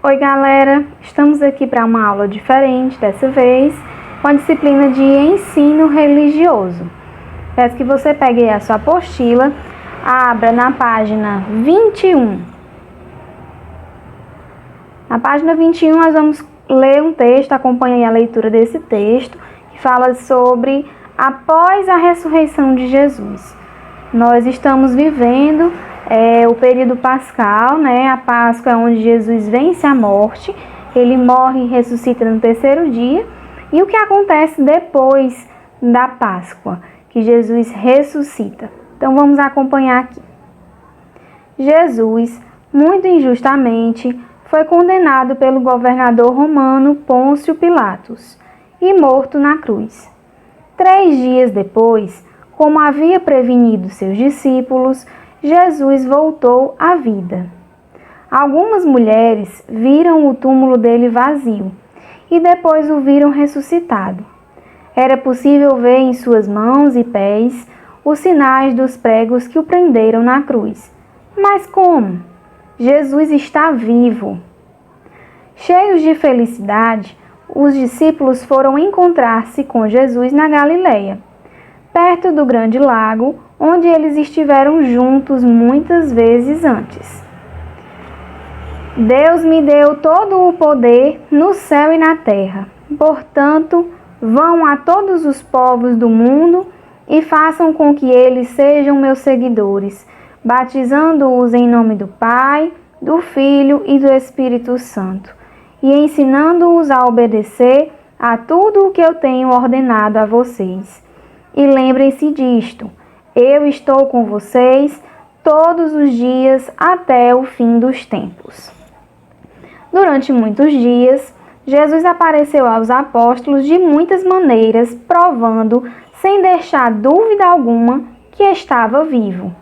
Oi galera, estamos aqui para uma aula diferente dessa vez, com a disciplina de ensino religioso. Peço que você pegue a sua apostila, abra na página 21. Na página 21 nós vamos ler um texto, acompanhe a leitura desse texto, que fala sobre após a ressurreição de Jesus. Nós estamos vivendo o período pascal, a Páscoa é onde Jesus vence a morte, ele morre e ressuscita no terceiro dia. E o que acontece depois da Páscoa? Que Jesus ressuscita. Então vamos acompanhar aqui. Jesus, muito injustamente, foi condenado pelo governador romano Pôncio Pilatos e morto na cruz. 3 dias depois, como havia prevenido seus discípulos, Jesus voltou à vida. Algumas mulheres viram o túmulo dele vazio e depois o viram ressuscitado. Era possível ver em suas mãos e pés os sinais dos pregos que o prenderam na cruz. Mas como? Jesus está vivo. Cheios de felicidade, os discípulos foram encontrar-se com Jesus na Galileia, perto do grande lago, onde eles estiveram juntos muitas vezes antes. Deus me deu todo o poder no céu e na terra. Portanto, vão a todos os povos do mundo e façam com que eles sejam meus seguidores, batizando-os em nome do Pai, do Filho e do Espírito Santo, e ensinando-os a obedecer a tudo o que eu tenho ordenado a vocês. E lembrem-se disto: eu estou com vocês todos os dias até o fim dos tempos. Durante muitos dias, Jesus apareceu aos apóstolos de muitas maneiras, provando, sem deixar dúvida alguma, que estava vivo.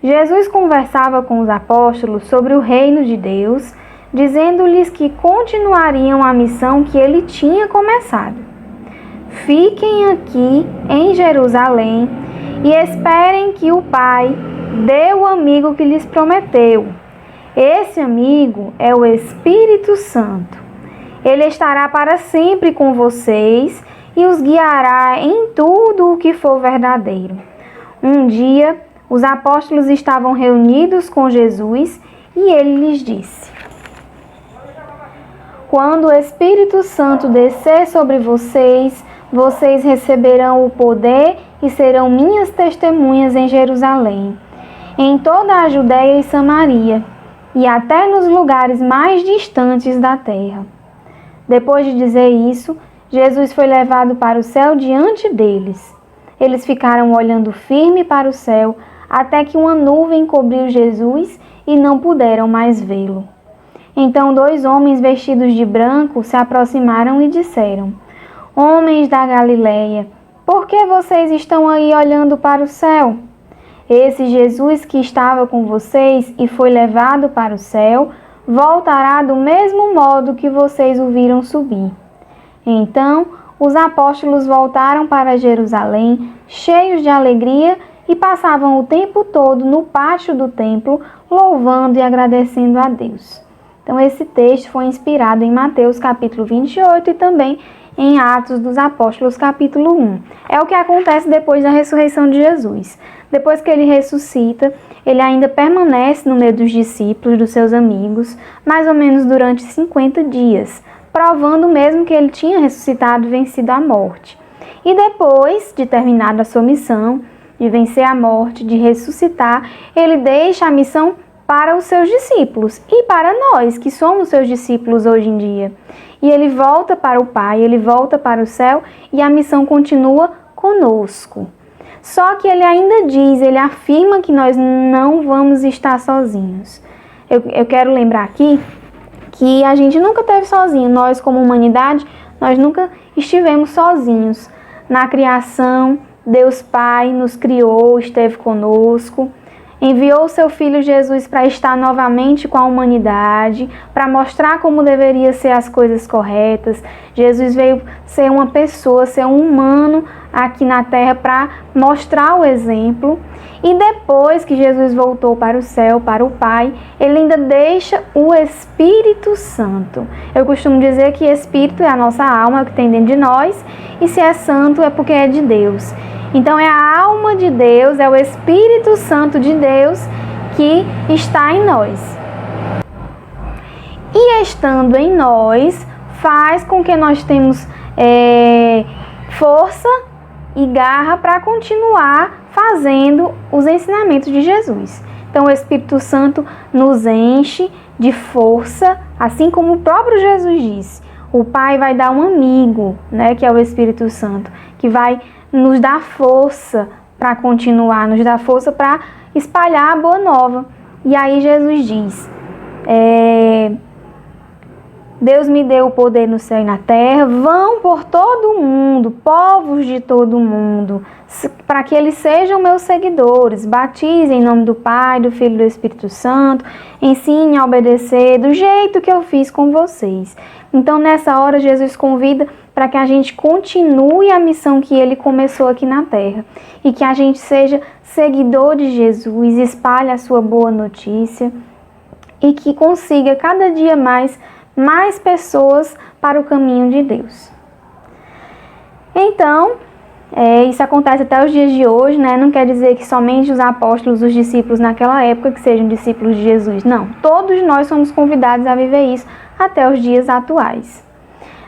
Jesus conversava com os apóstolos sobre o reino de Deus, dizendo-lhes que continuariam a missão que ele tinha começado. Fiquem aqui em Jerusalém e esperem que o Pai dê o amigo que lhes prometeu. Esse amigo é o Espírito Santo. Ele estará para sempre com vocês e os guiará em tudo o que for verdadeiro. Um dia, os apóstolos estavam reunidos com Jesus e ele lhes disse: quando o Espírito Santo descer sobre vocês, vocês receberão o poder e serão minhas testemunhas em Jerusalém, em toda a Judéia e Samaria, e até nos lugares mais distantes da terra. Depois de dizer isso, Jesus foi levado para o céu diante deles. Eles ficaram olhando firme para o céu, até que uma nuvem cobriu Jesus e não puderam mais vê-lo. Então 2 homens vestidos de branco se aproximaram e disseram: homens da Galileia, por que vocês estão aí olhando para o céu? Esse Jesus que estava com vocês e foi levado para o céu, voltará do mesmo modo que vocês o viram subir. Então, os apóstolos voltaram para Jerusalém, cheios de alegria, e passavam o tempo todo no pátio do templo, louvando e agradecendo a Deus. Então, esse texto foi inspirado em Mateus capítulo 28 e também em Atos dos Apóstolos capítulo 1. É o que acontece depois da ressurreição de Jesus. Depois que ele ressuscita, ele ainda permanece no meio dos discípulos, dos seus amigos, mais ou menos durante 50 dias, provando mesmo que ele tinha ressuscitado e vencido a morte. E depois de terminada a sua missão, de vencer a morte, de ressuscitar, ele deixa a missão para os seus discípulos e para nós, que somos seus discípulos hoje em dia. E ele volta para o Pai, ele volta para o céu e a missão continua conosco. Só que ele ainda diz, ele afirma que nós não vamos estar sozinhos. Eu quero lembrar aqui que a gente nunca esteve sozinho. Nós, como humanidade, nós nunca estivemos sozinhos. Na criação, Deus Pai nos criou, esteve conosco. enviou o seu Filho Jesus para estar novamente com a humanidade, para mostrar como deveria ser as coisas corretas. Jesus veio ser uma pessoa, ser um humano aqui na terra para mostrar o exemplo. E depois que Jesus voltou para o céu, para o Pai, ele ainda deixa o Espírito Santo. Eu costumo dizer que Espírito é a nossa alma, que tem dentro de nós, e se é santo é porque é de Deus. Então é a alma de Deus, é o Espírito Santo de Deus que está em nós. E estando em nós, faz com que nós tenhamos força e garra para continuar fazendo os ensinamentos de Jesus. Então o Espírito Santo nos enche de força, assim como o próprio Jesus disse. O Pai vai dar um amigo, né, que é o Espírito Santo, que vai nos dar força para continuar, nos dar força para espalhar a boa nova. E aí Jesus diz, Deus me deu o poder no céu e na terra, vão por todo o mundo, povos de todo o mundo, para que eles sejam meus seguidores, batizem em nome do Pai, do Filho e do Espírito Santo, ensinem a obedecer do jeito que eu fiz com vocês. Então nessa hora Jesus convida para que a gente continue a missão que ele começou aqui na terra e que a gente seja seguidor de Jesus, espalhe a sua boa notícia e que consiga cada dia mais pessoas para o caminho de Deus. Então, isso acontece até os dias de hoje, né? Não quer dizer que somente os apóstolos, os discípulos naquela época que sejam discípulos de Jesus. Não, todos nós somos convidados a viver isso até os dias atuais.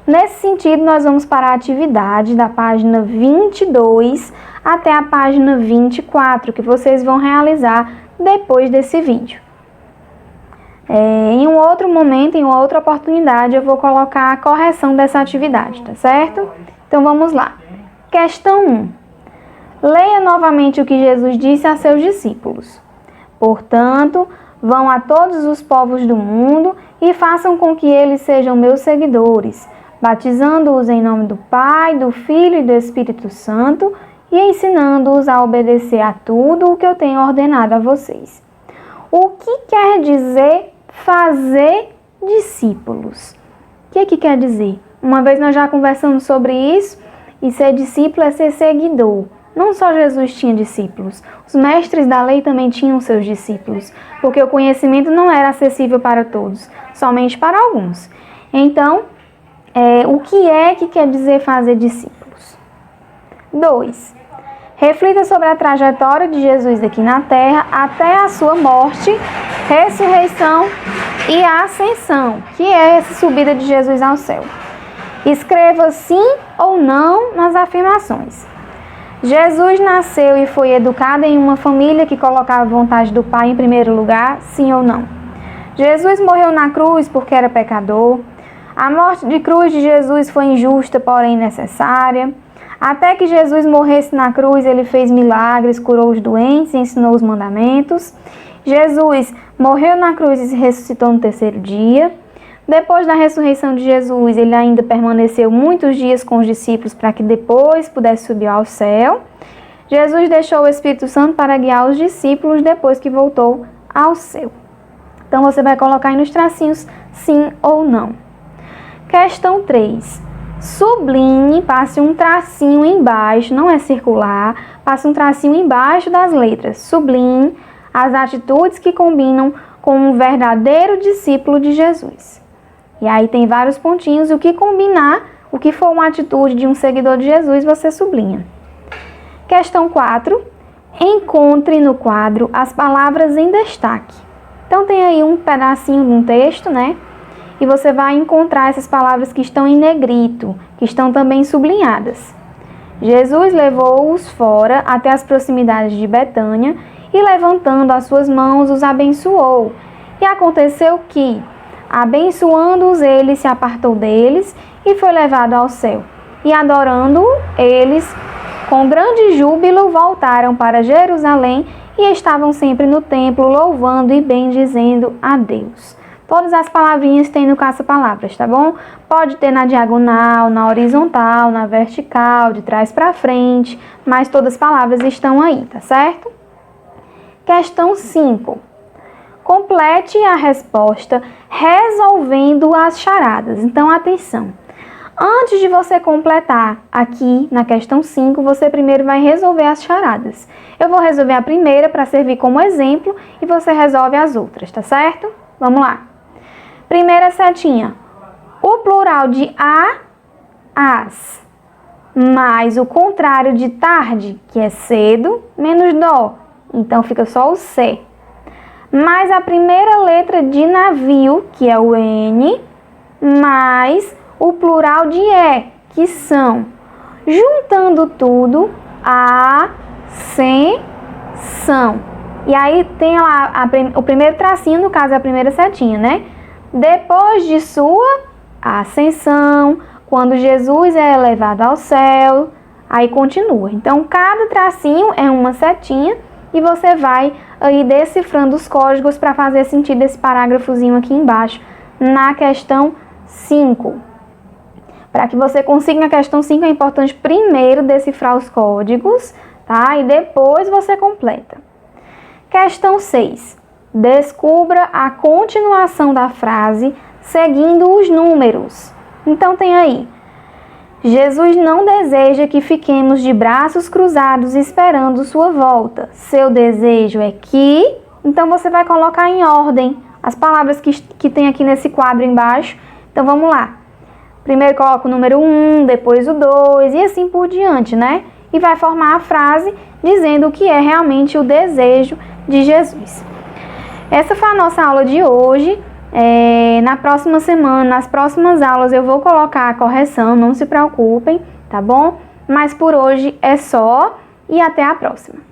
Nesse sentido, nós vamos para a atividade da página 22 até a página 24, que vocês vão realizar depois desse vídeo. Em um outro momento, em uma outra oportunidade, eu vou colocar a correção dessa atividade, tá certo? Então vamos lá. Questão 1. Leia novamente o que Jesus disse a seus discípulos. Portanto, vão a todos os povos do mundo e façam com que eles sejam meus seguidores, batizando-os em nome do Pai, do Filho e do Espírito Santo e ensinando-os a obedecer a tudo o que eu tenho ordenado a vocês. O que quer dizer fazer discípulos? O que quer dizer? Uma vez nós já conversamos sobre isso, e ser discípulo é ser seguidor. Não só Jesus tinha discípulos, os mestres da lei também tinham seus discípulos, porque o conhecimento não era acessível para todos, somente para alguns. Então, o que quer dizer fazer discípulos? 2. Reflita sobre a trajetória de Jesus aqui na terra até a sua morte, ressurreição e ascensão, que é essa subida de Jesus ao céu. Escreva sim ou não nas afirmações. Jesus nasceu e foi educado em uma família que colocava a vontade do Pai em primeiro lugar, sim ou não? Jesus morreu na cruz porque era pecador. A morte de cruz de Jesus foi injusta, porém necessária. Até que Jesus morresse na cruz, ele fez milagres, curou os doentes e ensinou os mandamentos. Jesus morreu na cruz e ressuscitou no terceiro dia. Depois da ressurreição de Jesus, ele ainda permaneceu muitos dias com os discípulos para que depois pudesse subir ao céu. Jesus deixou o Espírito Santo para guiar os discípulos depois que voltou ao céu. Então você vai colocar aí nos tracinhos sim ou não. Questão 3. Sublinhe, passe um tracinho embaixo, não é circular, passe um tracinho embaixo das letras. Sublinhe as atitudes que combinam com um verdadeiro discípulo de Jesus. E aí tem vários pontinhos, o que combinar, o que for uma atitude de um seguidor de Jesus, você sublinha. Questão 4. Encontre no quadro as palavras em destaque. Então tem aí um pedacinho de um texto, né? E você vai encontrar essas palavras que estão em negrito, que estão também sublinhadas. Jesus levou-os fora até as proximidades de Betânia e, levantando as suas mãos, os abençoou. E aconteceu que, abençoando-os, ele se apartou deles e foi levado ao céu. E adorando-o, eles, com grande júbilo, voltaram para Jerusalém e estavam sempre no templo, louvando e bendizendo a Deus. Todas as palavrinhas tem no caça-palavras, tá bom? Pode ter na diagonal, na horizontal, na vertical, de trás para frente, mas todas as palavras estão aí, tá certo? Questão 5. Complete a resposta resolvendo as charadas. Então, atenção. Antes de você completar aqui na questão 5, você primeiro vai resolver as charadas. Eu vou resolver a primeira para servir como exemplo e você resolve as outras, tá certo? Vamos lá. Primeira setinha. O plural de as, mais o contrário de tarde, que é cedo, menos dó. Então, fica só o C. Mais a primeira letra de navio, que é o N, mais o plural de que são. Juntando tudo, ascensão. E aí tem lá o primeiro tracinho, no caso é a primeira setinha, né? Depois de sua ascensão, quando Jesus é elevado ao céu, aí continua. Então, cada tracinho é uma setinha e você vai aí decifrando os códigos para fazer sentido esse parágrafozinho aqui embaixo na questão 5. Para que você consiga na questão 5, é importante primeiro decifrar os códigos, tá? E depois você completa. Questão 6. Descubra a continuação da frase seguindo os números. Então tem aí: Jesus não deseja que fiquemos de braços cruzados esperando sua volta. Seu desejo é que... Então você vai colocar em ordem as palavras que tem aqui nesse quadro embaixo. Então vamos lá. Primeiro coloca o número 1, depois o 2 e assim por diante, né? E vai formar a frase dizendo o que é realmente o desejo de Jesus. Essa foi a nossa aula de hoje. Na próxima semana, nas próximas aulas, eu vou colocar a correção, não se preocupem, tá bom? Mas por hoje é só e até a próxima.